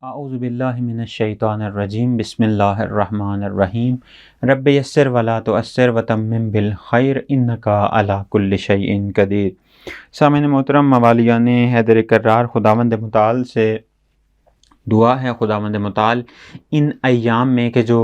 اعوذ باللہ من الشیطان الرجیم بسم اللہ الرحمن الرحیم رب یسر ولا تعسر وتمم بالخیر انکا علی کل شیء قدیر۔ سامعین محترم، موالیان حیدر کرار، خداوند متعال سے دعا ہے خداوند متعال ان ایام میں کہ جو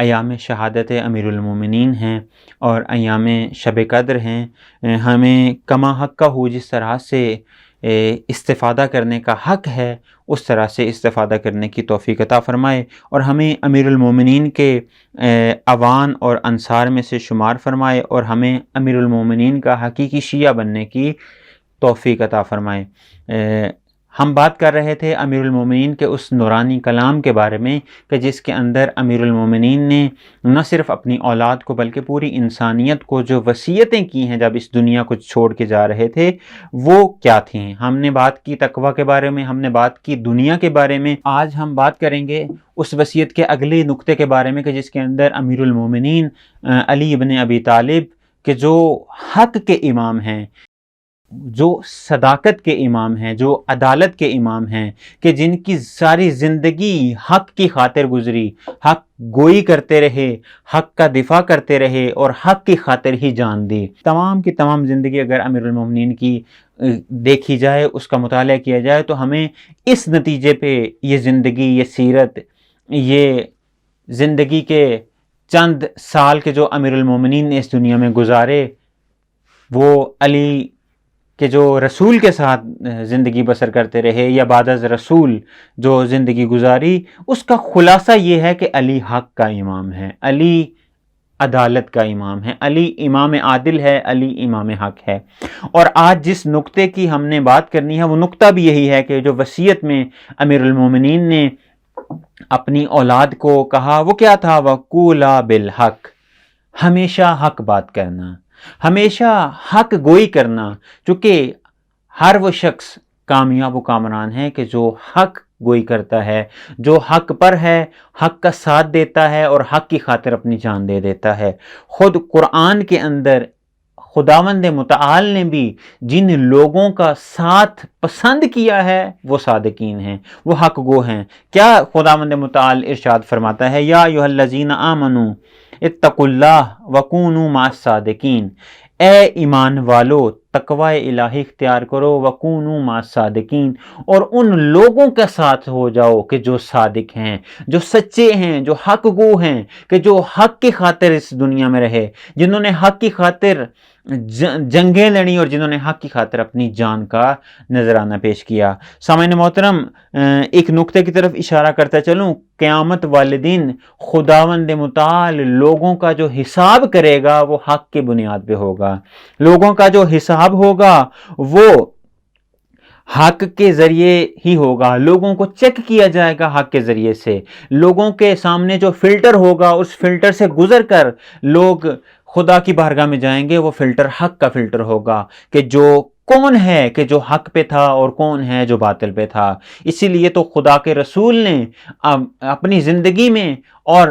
ایام شہادت امیر المومنین ہیں اور ایام شب قدر ہیں، ہمیں کما حق کا ہو جس طرح سے استفادہ کرنے کا حق ہے اس طرح سے استفادہ کرنے کی توفیق عطا فرمائے، اور ہمیں امیر المومنین کے اوان اور انصار میں سے شمار فرمائے، اور ہمیں امیر المومنین کا حقیقی شیعہ بننے کی توفیق عطا فرمائے۔ ہم بات کر رہے تھے امیر المومنین کے اس نورانی کلام کے بارے میں کہ جس کے اندر امیر المومنین نے نہ صرف اپنی اولاد کو بلکہ پوری انسانیت کو جو وصیتیں کی ہیں جب اس دنیا کو چھوڑ کے جا رہے تھے وہ کیا تھیں۔ ہم نے بات کی تقویٰ کے بارے میں، ہم نے بات کی دنیا کے بارے میں، آج ہم بات کریں گے اس وصیت کے اگلے نقطے کے بارے میں کہ جس کے اندر امیر المومنین علی ابن ابی طالب کہ جو حق کے امام ہیں، جو صداقت کے امام ہیں، جو عدالت کے امام ہیں، کہ جن کی ساری زندگی حق کی خاطر گزری، حق گوئی کرتے رہے، حق کا دفاع کرتے رہے اور حق کی خاطر ہی جان دی۔ تمام کی تمام زندگی اگر امیر المومنین کی دیکھی جائے، اس کا مطالعہ کیا جائے تو ہمیں اس نتیجے پہ یہ زندگی، یہ سیرت، یہ زندگی کے چند سال کے جو امیر المومنین نے اس دنیا میں گزارے، وہ علی کہ جو رسول کے ساتھ زندگی بسر کرتے رہے یا بعد از رسول جو زندگی گزاری، اس کا خلاصہ یہ ہے کہ علی حق کا امام ہے، علی عدالت کا امام ہے، علی امام عادل ہے، علی امام حق ہے۔ اور آج جس نقطے کی ہم نے بات کرنی ہے وہ نقطہ بھی یہی ہے کہ جو وصیت میں امیر المومنین نے اپنی اولاد کو کہا وہ کیا تھا؟ وَقُولَا بِالْحَقِّ، ہمیشہ حق بات کرنا، ہمیشہ حق گوئی کرنا، چونکہ ہر وہ شخص کامیاب و کامران ہے کہ جو حق گوئی کرتا ہے، جو حق پر ہے، حق کا ساتھ دیتا ہے اور حق کی خاطر اپنی جان دے دیتا ہے۔ خود قرآن کے اندر خداوند متعال نے بھی جن لوگوں کا ساتھ پسند کیا ہے وہ صادقین ہیں، وہ حق گو ہیں۔ کیا خداوند متعال ارشاد فرماتا ہے؟ یا ایھا الذین آمنوا اتقوا اللہ وکونوا مع الصادقین، اے ایمان والو تقوی الہی اختیار کرو، وکونوا مع الصادقین، اور ان لوگوں کے ساتھ ہو جاؤ کہ جو صادق ہیں، جو سچے ہیں، جو حق گو ہیں، کہ جو حق کی خاطر اس دنیا میں رہے، جنہوں نے حق کی خاطر جنگیں لڑیں اور جنہوں نے حق کی خاطر اپنی جان کا نذرانہ پیش کیا۔ سامعین محترم، ایک نقطے کی طرف اشارہ کرتا چلوں، قیامت والے دن خداوند متعال لوگوں کا جو حساب کرے گا وہ حق کی بنیاد پہ ہوگا۔ لوگوں کا جو حساب ہوگا وہ حق کے ذریعے ہی ہوگا، لوگوں کو چیک کیا جائے گا حق کے ذریعے سے، لوگوں کے سامنے جو فلٹر ہوگا اس فلٹر سے گزر کر لوگ خدا کی بارگاہ میں جائیں گے، وہ فلٹر حق کا فلٹر ہوگا کہ جو کون ہے کہ جو حق پہ تھا اور کون ہے جو باطل پہ تھا۔ اسی لیے تو خدا کے رسول نے اپنی زندگی میں اور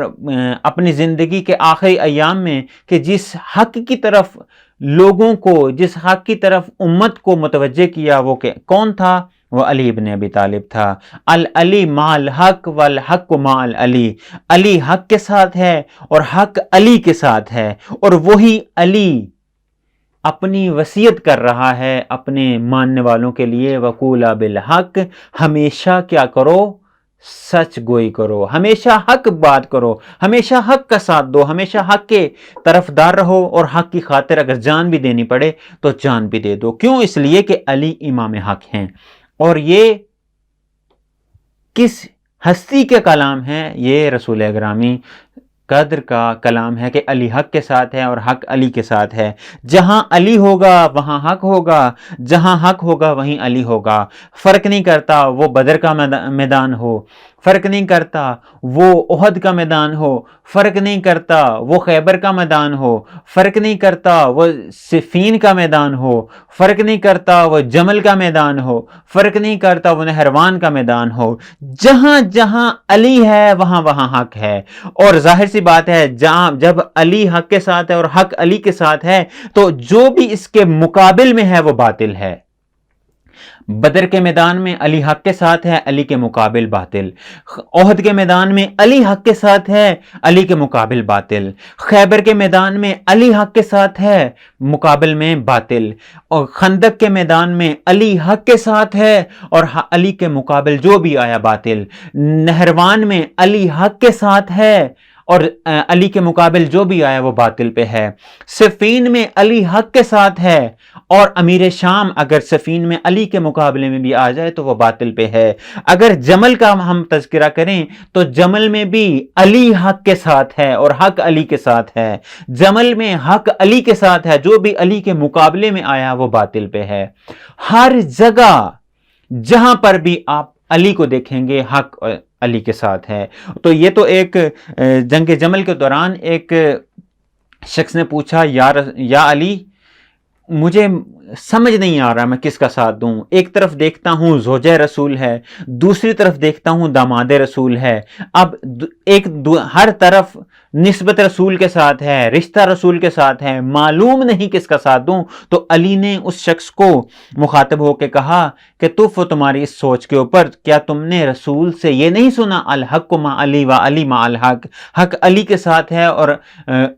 اپنی زندگی کے آخری ایام میں کہ جس حق کی طرف لوگوں کو، جس حق کی طرف امت کو متوجہ کیا وہ کہ کون تھا؟ وہ علی ابن ابی طالب تھا۔ العلی مع الحق والحق مع العلی، علی حق کے ساتھ ہے اور حق علی کے ساتھ ہے، اور وہی علی اپنی وصیت کر رہا ہے اپنے ماننے والوں کے لیے، وقولا بالحق، ہمیشہ کیا کرو؟ سچ گوئی کرو، ہمیشہ حق بات کرو، ہمیشہ حق کا ساتھ دو، ہمیشہ حق کے طرفدار رہو، اور حق کی خاطر اگر جان بھی دینی پڑے تو جان بھی دے دو۔ کیوں؟ اس لیے کہ علی امام حق ہیں۔ اور یہ کس ہستی کے کلام ہے؟ یہ رسول اکرم قدر کا کلام ہے کہ علی حق کے ساتھ ہے اور حق علی کے ساتھ ہے۔ جہاں علی ہوگا وہاں حق ہوگا، جہاں حق ہوگا وہیں علی ہوگا۔ فرق نہیں کرتا وہ بدر کا میدان ہو، فرق نہیں کرتا وہ احد کا میدان ہو، فرق نہیں کرتا وہ خیبر کا میدان ہو، فرق نہیں کرتا وہ صفین کا میدان ہو، فرق نہیں کرتا وہ جمل کا میدان ہو، فرق نہیں کرتا وہ نہروان کا میدان ہو۔ جہاں جہاں علی ہے وہاں وہاں حق ہے، اور ظاہر سی بات ہے جب علی حق کے ساتھ ہے اور حق علی کے ساتھ ہے تو جو بھی اس کے مقابل میں ہے وہ باطل ہے۔ بدر کے میدان میں علی حق کے ساتھ ہے، علی کے مقابل باطل۔ احد کے میدان میں علی حق کے ساتھ ہے، علی کے مقابل باطل۔ خیبر کے میدان میں علی حق کے ساتھ ہے، مقابل میں باطل۔ اور خندق کے میدان میں علی حق کے ساتھ ہے اور علی کے مقابل جو بھی آیا باطل۔ نہروان میں علی حق کے ساتھ ہے اور علی کے مقابل جو بھی آیا وہ باطل پہ ہے۔ صفین میں علی حق کے ساتھ ہے اور امیر شام اگر صفین میں علی کے مقابلے میں بھی آ جائے تو وہ باطل پہ ہے۔ اگر جمل کا ہم تذکرہ کریں تو جمل میں بھی علی حق کے ساتھ ہے اور حق علی کے ساتھ ہے۔ جمل میں حق علی کے ساتھ ہے، جو بھی علی کے مقابلے میں آیا وہ باطل پہ ہے۔ ہر جگہ جہاں پر بھی آپ علی کو دیکھیں گے حق علی کے ساتھ ہے۔ تو یہ تو ایک جنگ جمل کے دوران ایک شخص نے پوچھا یا علی مجھے سمجھ نہیں آ رہا میں کس کا ساتھ دوں، ایک طرف دیکھتا ہوں زوجہ رسول ہے، دوسری طرف دیکھتا ہوں داماد رسول ہے، اب ہر طرف نسبت رسول کے ساتھ ہے، رشتہ رسول کے ساتھ ہے، معلوم نہیں کس کا ساتھ دوں۔ تو علی نے اس شخص کو مخاطب ہو کے کہا کہ تمہاری اس سوچ کے اوپر، کیا تم نے رسول سے یہ نہیں سنا الحق مع علی و علی مع الحق، حق علی کے ساتھ ہے اور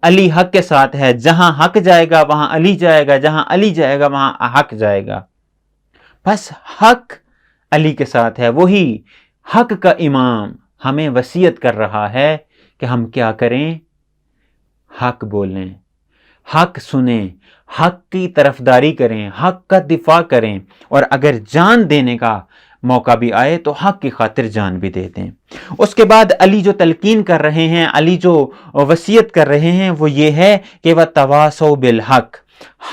علی حق کے ساتھ ہے، جہاں حق جائے گا وہاں علی جائے گا، جہاں علی جائے گا وہاں حق جائے گا۔ بس حق علی کے ساتھ ہے، وہی حق کا امام ہمیں وصیت کر رہا ہے کہ ہم کیا کریں، حق بولیں، حق سنیں، حق کی طرفداری کریں، حق کا دفاع کریں، اور اگر جان دینے کا موقع بھی آئے تو حق کی خاطر جان بھی دے دیں۔ اس کے بعد علی جو تلقین کر رہے ہیں، علی جو وصیت کر رہے ہیں وہ یہ ہے کہ وَتَوَاصَوْا بِالْحَقِّ،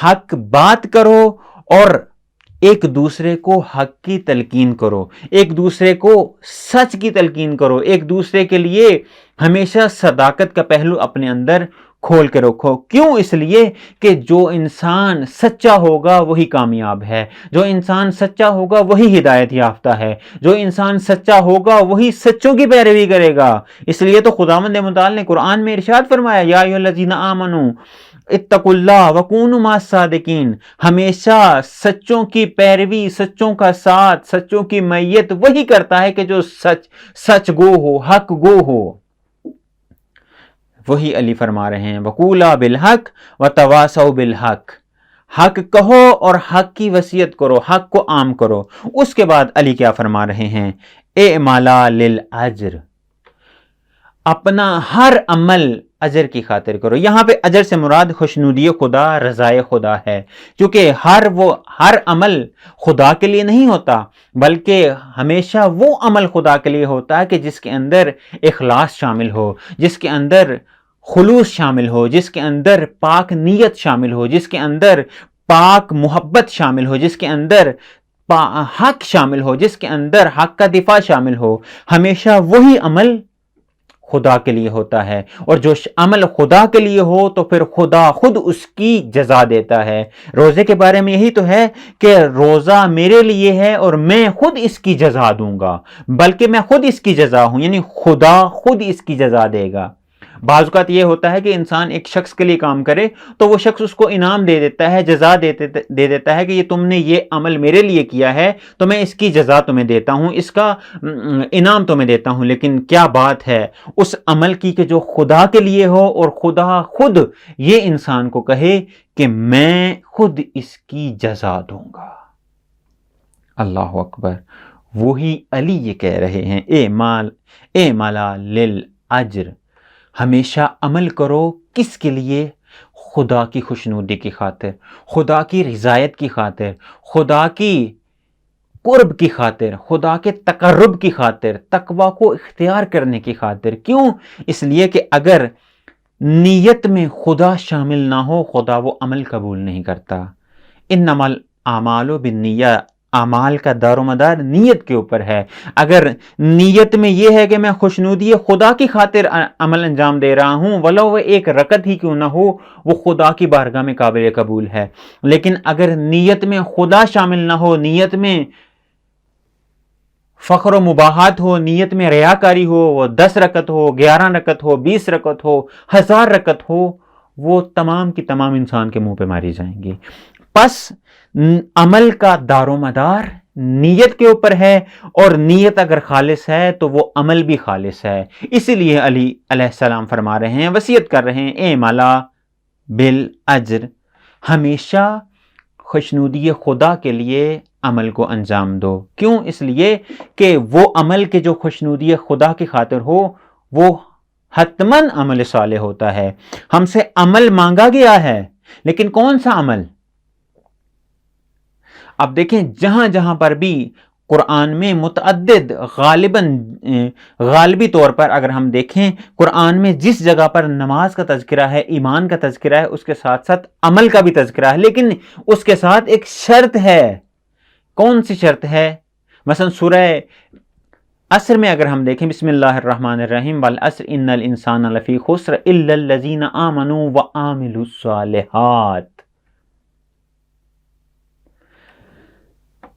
حق بات کرو اور ایک دوسرے کو حق کی تلقین کرو، ایک دوسرے کو سچ کی تلقین کرو، ایک دوسرے کے لیے ہمیشہ صداقت کا پہلو اپنے اندر کھول کے رکھو۔ کیوں؟ اس لیے کہ جو انسان سچا ہوگا وہی کامیاب ہے، جو انسان سچا ہوگا وہی ہدایت یافتہ ہے، جو انسان سچا ہوگا وہی سچوں کی پیروی کرے گا۔ اس لیے تو خداوند متعال نے قرآن میں ارشاد فرمایا یا ایھا الذین آمنوا اتقوا اللہ وکونوا مع الصادقین، ہمیشہ سچوں کی پیروی، سچوں کا ساتھ، سچوں کی معیت وہی کرتا ہے کہ جو سچ گو ہو، حق گو ہو۔ وہی علی فرما رہے ہیں وَقُولَا بِالْحَقِّ وَتَوَاصَوْا بِالْحَقِّ، حق کہو اور حق کی وصیت کرو، حق کو عام کرو۔ اس کے بعد علی کیا فرما رہے ہیں، اعملا للأجر، اپنا ہر عمل اجر کی خاطر کرو۔ یہاں پہ اجر سے مراد خوشنودی خدا، رضائے خدا ہے، کیونکہ ہر عمل خدا کے لیے نہیں ہوتا، بلکہ ہمیشہ وہ عمل خدا کے لیے ہوتا ہے کہ جس کے اندر اخلاص شامل ہو، جس کے اندر خلوص شامل ہو، جس کے اندر پاک نیت شامل ہو، جس کے اندر پاک محبت شامل ہو، جس کے اندر حق شامل ہو، جس کے اندر حق کا دفاع شامل ہو۔ ہمیشہ وہی عمل خدا کے لیے ہوتا ہے، اور جو عمل خدا کے لیے ہو تو پھر خدا خود اس کی جزا دیتا ہے۔ روزے کے بارے میں یہی تو ہے کہ روزہ میرے لیے ہے اور میں خود اس کی جزا دوں گا، بلکہ میں خود اس کی جزا ہوں، یعنی خدا خود اس کی جزا دے گا۔ بعض اوقات یہ ہوتا ہے کہ انسان ایک شخص کے لیے کام کرے تو وہ شخص اس کو انعام دے دیتا ہے، جزا دے دیتا ہے کہ یہ تم نے یہ عمل میرے لیے کیا ہے تو میں اس کی جزا تمہیں دیتا ہوں، اس کا انعام تمہیں دیتا ہوں۔ لیکن کیا بات ہے اس عمل کی کہ جو خدا کے لیے ہو اور خدا خود یہ انسان کو کہے کہ میں خود اس کی جزا دوں گا۔ اللہ اکبر۔ وہی علی یہ کہہ رہے ہیں اعملا للأجر، ہمیشہ عمل کرو کس کے لیے؟ خدا کی خوشنودی کی خاطر، خدا کی رضایت کی خاطر، خدا کی قرب کی خاطر، خدا کے تقرب کی خاطر، تقوی کو اختیار کرنے کی خاطر۔ کیوں؟ اس لیے کہ اگر نیت میں خدا شامل نہ ہو خدا وہ عمل قبول نہیں کرتا۔ انما الاعمال بالنیات، اعمال کا دار و مدار نیت کے اوپر ہے۔ اگر نیت میں یہ ہے کہ میں خوشنودی خدا کی خاطر عمل انجام دے رہا ہوں، ولو وہ ایک رکعت ہی کیوں نہ ہو، وہ خدا کی بارگاہ میں قابل قبول ہے۔ لیکن اگر نیت میں خدا شامل نہ ہو، نیت میں فخر و مباحات ہو، نیت میں ریاکاری ہو، وہ 10 رکعت ہو، 11 رکعت ہو، 20 رکعت ہو، 1000 رکعت ہو، وہ تمام کی تمام انسان کے منہ پہ ماری جائیں گی۔ پس عمل کا دار و مدار نیت کے اوپر ہے، اور نیت اگر خالص ہے تو وہ عمل بھی خالص ہے۔ اسی لیے علی علیہ السلام فرما رہے ہیں، وصیت کر رہے ہیں، اے مالا بالاجر، ہمیشہ خوشنودی خدا کے لیے عمل کو انجام دو۔ کیوں؟ اس لیے کہ وہ عمل کے جو خوشنودی خدا کی خاطر ہو وہ حتماً عمل صالح ہوتا ہے۔ ہم سے عمل مانگا گیا ہے، لیکن کون سا عمل؟ اب دیکھیں جہاں جہاں پر بھی قرآن میں متعدد غالبی طور پر اگر ہم دیکھیں، قرآن میں جس جگہ پر نماز کا تذکرہ ہے، ایمان کا تذکرہ ہے، اس کے ساتھ ساتھ عمل کا بھی تذکرہ ہے، لیکن اس کے ساتھ ایک شرط ہے۔ کون سی شرط ہے؟ مثلا سورہ عصر میں اگر ہم دیکھیں، بسم اللہ الرحمن الرحیم، والعصر ان الانسان لفی خسر الا الذین آمنوا وعملوا الصالحات۔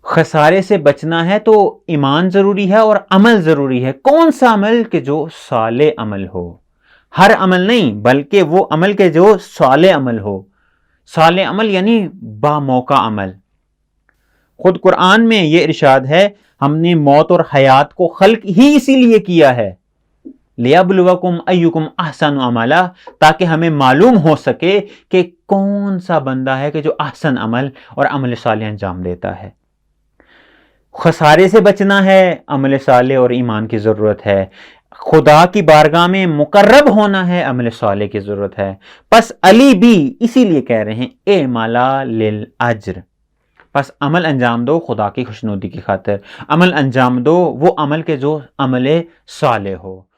خسارے سے بچنا ہے تو ایمان ضروری ہے اور عمل ضروری ہے۔ کون سا عمل؟ کہ جو صالح عمل ہو۔ ہر عمل نہیں، بلکہ وہ عمل کے جو صالح عمل ہو۔ صالح عمل یعنی با موقع عمل۔ خود قرآن میں یہ ارشاد ہے، ہم نے موت اور حیات کو خلق ہی اسی لیے کیا ہے، لِيَبْلُوَكُمْ أَيُّكُمْ أَحْسَنُ عَمَلًا، تاکہ ہمیں معلوم ہو سکے کہ کون سا بندہ ہے کہ جو احسن عمل اور عمل صالح انجام دیتا ہے۔ خسارے سے بچنا ہے، عمل صالح اور ایمان کی ضرورت ہے۔ خدا کی بارگاہ میں مقرب ہونا ہے، عمل صالح کی ضرورت ہے۔ پس علی بھی اسی لیے کہہ رہے ہیں، اے مالا للاجر، پس عمل انجام دو خدا کی خوشنودی کی خاطر، عمل انجام دو وہ عمل کے جو عمل صالح ہو۔